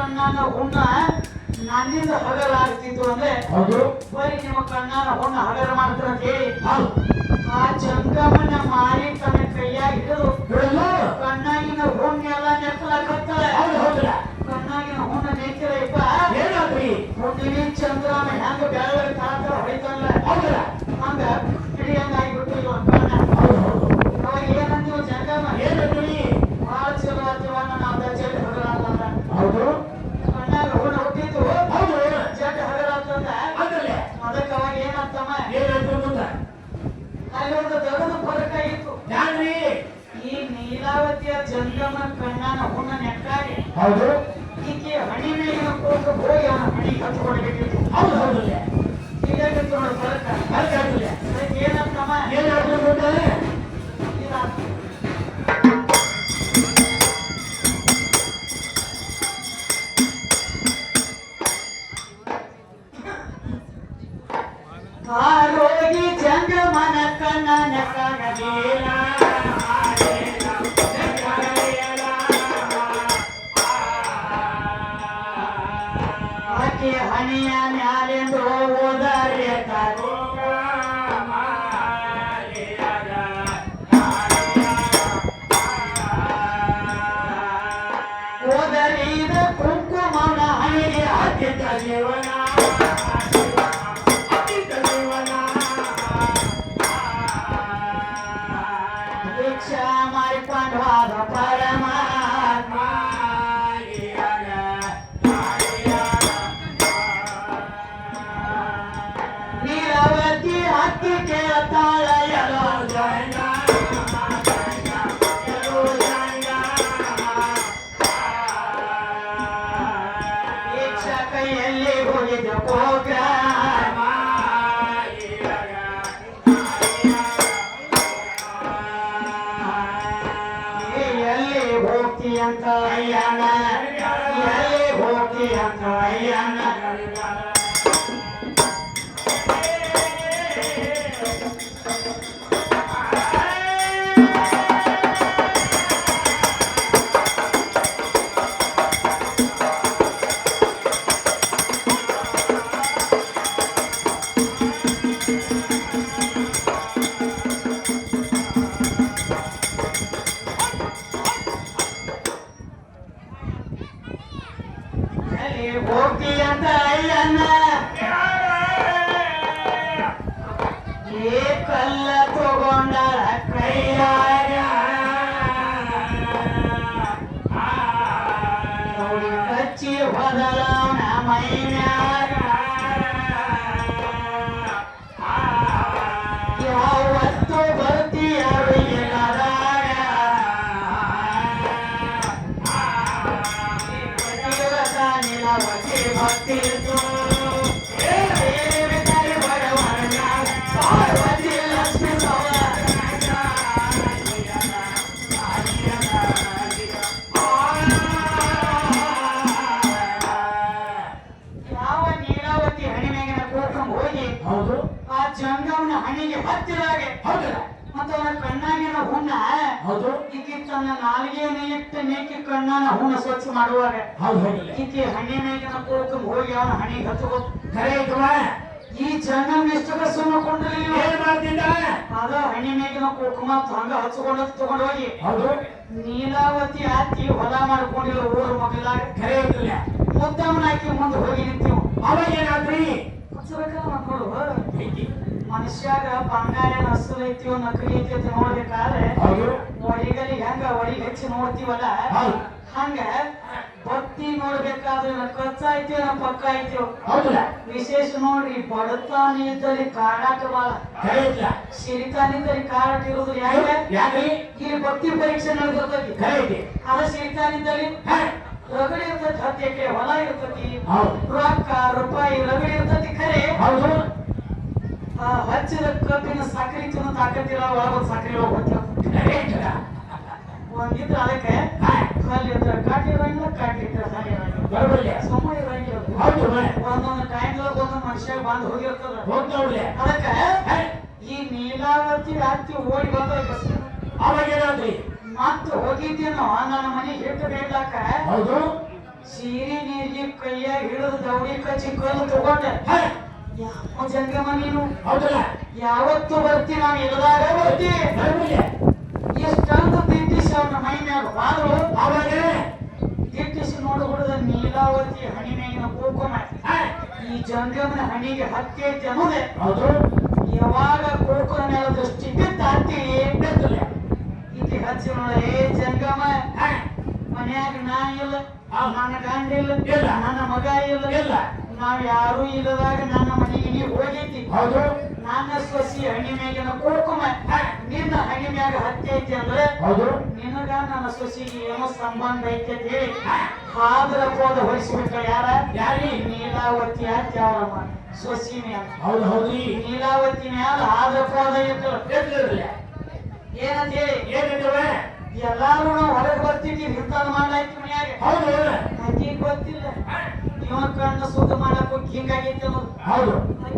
ಕಣ್ಣಾನ ಹುಣ್ಣ ನನ್ನಿಂದ ಹಗಲಾಗ್ತಿತ್ತು ಅಂದ್ರೆ ಬರೀ ನಿಮ್ಮ ಕಣ್ಣಾನ ಹುಣ್ಣ ಹಗರ ಮಾಡ್ತಾರ ಅಂತ ಹೇಳಿ ಆ ಜಂಗಮನ ಮಾರಿ ತನ್ನ ಕೈಯಾಗ ಹಿಡಿದು ಕಣ್ಣಾಗಿನ ಹುಣ್ಣೆಲ್ಲ ನೆಕ್ಕಲಾಕತ್ತಾಳೆ. ಕಣ್ಣಾಗಿನ ಹುಣ್ಣ ನೆಕ್ಕಿರಪ್ಪ ಹುಣ್ಣಿಗೆ ಚಂದ್ರನ ಹೆಂಗ ಬೆಳಗ್ಗೆ ತಾತರ ಹೊಡಿತಾನಲ್ಲ ಹಂಗ ಹಿಡಿಯಂಗಾಗಿಬಿಟ್ಟು ಕಣ್ಣ. ಅವಾಗ ಏನಂತೀವ ಜಂಗಮ ಬಹಳ ಚಲೋ ಆತೀವನ್ನ ನಾವು ದಜ್ಜಲ್ಲಿ ಹಗಲಾಗ್ತಂದ ಕಣ್ಣಾಗ ಹುಣ್ಣ ಹುಟ್ಟಿದ್ದು ಜಡ್ ಹಗಲಾಗ್ತಂದ. ಅದಕ್ಕೆ ಅವಾಗ ಏನಂತಮ್ಮ ಅಲ್ಲೊಂದು ದೊಡ್ಡದು ಫರಕ ಇತ್ತು. ಈ ನೀಲಾವತಿಯ ಜಂಗಮ ಕಣ್ಣಾನ ಹುಣ್ಣ ನೆಕ್ಕಾಗಿ ಈಕೆ ಹಣಿ ಮೇಲಿನ ಕೋಕ ಹೋಗಿ ಅವನ ಹಣಿಗೆ ಹಚ್ಕೊಳ್ಬೇಕಿತ್ತು. ಹೀಗಾಗಿತ್ತು ನೋಡಿ ಫರಕ. ಅದಕ್ಕೆ ಏನಂತಮ್ಮ ಆರೋಗಿ ಜಂಗಮನ ಕಣ್ಣ ನೆಕ್ಕಾಗಲಿಲ್ಲ ಆಕೆ ಹಣಿಯ ಮ್ಯಾಲೆಂದು ಓದರೆ ಓದರಿದ ಕುಂಕುಮನ ಹಣಿಗೆ ಹತ್ತಿದ ಜೀವನ ಮಾಡಿಕೊಂಡಾದ ಪರಮಾತ್ಮ ನೀರಾವತಿ ಹತ್ತಿ ಕೇಳ್ತಾಳ ಎಲ್ಲೋ ಕೈಯಲ್ಲಿ ಹೋಗಿದ್ದ ಕೋಗ್ರ ಅಂತ ಅಯ್ಯನ ಎಲ್ಲಿ ಹೋಗಿ ಅಂತ ಅಯ್ಯನ ಹೋಗಿ ಅಂತ ಅಯ್ಯನ ಏ ಕಲ್ಲ ತಗೊಂಡ ಕೈಯಾಗ ಕಚ್ಚಿ ಹೊದಲವನ ಮೈನ್ಯಾಗ ಯಾವತ್ತು ಬರ್ತೀಯ ಭಕ್ತಿ ಪಾರ್ವತಿ ಲಕ್ಷ್ಮಿ ಯಾವ ನೀಲಾವತಿ ಹಣಿಮೆಗಿನ ಕೂರ್ಕೊಂಡು ಹೋಗಿ ಆ ಜಂಗಮನ ಹಣಿಗೆ ಹತ್ತಿರಾಗೆ ಮತ್ತ ಅವನ ಕಣ್ಣಾಗಿನ ಹುಣ್ಣ ಈಕೆ ತನ್ನ ನಾಲಿಗೆಯನ್ನು ಇಟ್ಟು ನೇಕಿ ಕಣ್ಣನ ಹುಣ್ಣ ಸ್ವಚ್ಛ ಮಾಡುವಾಗ ಈಕೆ ಹಣ್ಣಿ ಮೇಗಿನ ಕೂರ್ಕೊಂಡು ಹೋಗಿ ಅವನ ಹಣಿಗೆ ಹಚ್ಚಬೇಕು. ಈ ಜಂಗಮ ಇಷ್ಟಕ ಸುಮ್ಮಕೊಂಡಿಲ್ಲ ಅದ ಹಣ್ಣಿ ಮೇಗಿನ ಕುಂಕುಮ ಹಂಗ ಹಚ್ಕೊಂಡು ತಗೊಂಡು ಹೋಗಿ ನೀಲಾವತಿ ಹಾಕಿ ಹೊಲ ಮಾಡ್ಕೊಂಡಿಲ್ಲ ಊರ ಮಗಲಾಗ ಮುದ್ದಮ್ಮನ ಹಾಕಿ ಮುಂದೆ ಹೋಗಿ ನಿಂತೀವಿ. ಅವಾಗ ಏನಾದ್ರಿ ಹಚ್ಚಬೇಕಲ್ಲ ಮಕ್ಕಳು ಮನುಷ್ಯಾಗ ಬಂಗಾರ ಹಸಲು ಐತಿವ ನಕಲಿ ಐತಿ ಅಂತ ನೋಡ್ಬೇಕಾದ್ರೆ ಒಡಿಗಲಿ ಹೆಂಗ ಒಡಿಗೆ ಹೆಚ್ಚಿ ನೋಡ್ತೀವಲ್ಲ ಹಂಗ ಭಕ್ತಿ ನೋಡ್ಬೇಕಾದ್ರೆ ಕಚ್ಚ ಐತಿವ ನಮ್ ಪಕ್ಕ ಐತಿವ. ವಿಶೇಷ ನೋಡ್ರಿ ಬಡತಾನ ಇದ್ದಲ್ಲಿ ಕಾಡಾಟ ಬಾಳ ಸಿರಿತಾನ ಇದ್ದಲ್ಲಿ ಕಾಡಾಟ ಇರೋದು ಯಾಕೆ ಇಲ್ಲಿ ಭಕ್ತಿ ಪರೀಕ್ಷೆ ನಡೆದಿರ್ತೈತಿ. ಅದ ಸಿರಿತಾನಿದ್ದಲ್ಲಿ ರಗಡಿ ಇರ್ತೈತಿ, 10 ಎಕರೆ ಹೊಲ ಇರ್ತೈತಿ, ರೊಕ್ಕ ರೂಪಾಯಿ ರಗಡಿ ಇರ್ತೈತಿ. ಖರೆ ಹಚ್ಚಿದ ಕಬ್ಬಿನ ಸಕ್ಕರೆ ತಿನ್ನೋ ತಾಕತ್ತಿಲ್ಲ ಒಳಗೊಂದು ಸಕ್ಕರೆ ಹೋಗ್ಬಿಟ್ಟು ಒಂದಿದ್ರ ಅದಕ್ಕೆ ಕಲ್ಲಿ ಇದ್ರ ಕಾಟಿರಂಗಿಲ್ಲ ಕಾಟಿ ಇದ್ರ ಸುಮ್ಮ ಇರಂಗಿಲ್ಲ. ಒಂದೊಂದು ಟೈಮ್ದಾಗ ಒಂದೊಂದು ಮನುಷ್ಯ ಬಂದು ಹೋಗಿರ್ತದ. ಅದಕ್ಕೆ ಈ ನೀಲಾವತಿ ಹತ್ತಿ ಓಡಿ ಬಂದ ಅವಾಗ ಏನಾದ್ರಿ ಮತ್ತ ಹೋಗಿದ್ದೇನೋ ನನ್ನ ಮನೆ ಹಿಟ್ಟು ಬೇಡ್ಲಾಕ ಸೀರೆ ನೀರಿಗೆ ಕೈಯಾಗ ಹಿಡಿದು ದೌಡಿ ಕಚ್ಚಿ ಕಲ್ಲು ತಗೊಂಡೆ ಯಾವ ಜಂಗಮ ನೀನು ಹೌದಲ್ಲ ಯಾವತ್ತು ಬರ್ತಿ ನಾನು ಇಲ್ಲದಾಗ ಬರ್ತಿ ಎಷ್ಟೊಂದು ದಿಟ್ಟಿಸಿ ಅವ್ನ ಮೈ ಮ್ಯಾಗ ಬಾದ್ರು ಅವಾಗ ದಿಟ್ಟಿಸಿ ನೋಡಬಿಡದ ನೀಲಾವತಿ ಹಣಿ ಮ್ಯಾಗಿನ ಕುಂಕುಮ ಈ ಜಂಗಮನ ಹಣಿಗೆ ಹತ್ತಿ ಐತಿ ಅನ್ನೋದೆ ಹೌದು ಯಾವಾಗ ಕುಂಕುಮ ಮೇಲೆ ದೃಷ್ಟಿ ಬಿದ್ದಾತಿ ಇತಿ ಹಚ್ಚಿ ನೋಡ ಏ ಜಂಗಮ ಮನ್ಯಾಗ ನಾ ಇಲ್ಲ ನನ್ನ ಗಂಡ ಇಲ್ಲ ನನ್ನ ಮಗ ಇಲ್ಲ ನಾವ್ ಯಾರು ಇಲ್ಲದಾಗ ನನ್ನ ಮನೆಗೆ ನೀವು ಹೋಗೈತಿ ಹೌದು ನನ್ನ ಸೊಸಿ ಹಣಿ ಮ್ಯಾಗಿನ ಕುಂಕುಮ ನಿನ್ನ ಹಣಿ ಮ್ಯಾಗ ಹತ್ತಿ ಐತಿ ಅಂದ್ರೆ ಹೌದು ನಿನಗ ನನ್ನ ಸೊಸಿಗೆ ಏನೋ ಸಂಬಂಧ ಐತಿ ಅಂತ ಹೇಳಿ ಹಾದ್ರ ಕೋದ ಹೊರಿಸ್ಬೇಕ ಯಾರಿ ನೀಲಾವತಿ ಅಂತ ಅವರಮ್ಮ ಸೊಸಿ ಮ್ಯಾಲ ಹೌದು ಹೌದ್ರಿ ನೀಲಾವತಿ ಮ್ಯಾಲ ಹಾದ್ರ ಕೋದ ಇರ್ತಲ್ಲ ಏನಂತ ಹೇಳಿ ಏನಿದ್ದವ ಎಲ್ಲಾರು ನಾವು ಹೊರಗೆ ಬರ್ತಿದ್ವಿ ಇಂಥದ್ದು ಮಾಡ್ಲಾಯ್ತು ಮನ್ಯಾಗ ಹೌದು ಆಕಿಗೆ ಗೊತ್ತಿಲ್ಲ ಇವ ಕಣ್ಣ ಸುದ್ದ ಮಾಡಕ್ ಹೋಗಿ ಹಿಂಗಾಗೈತಿ ಅನ್ನೋದು ಹೌದು ಆಕಿ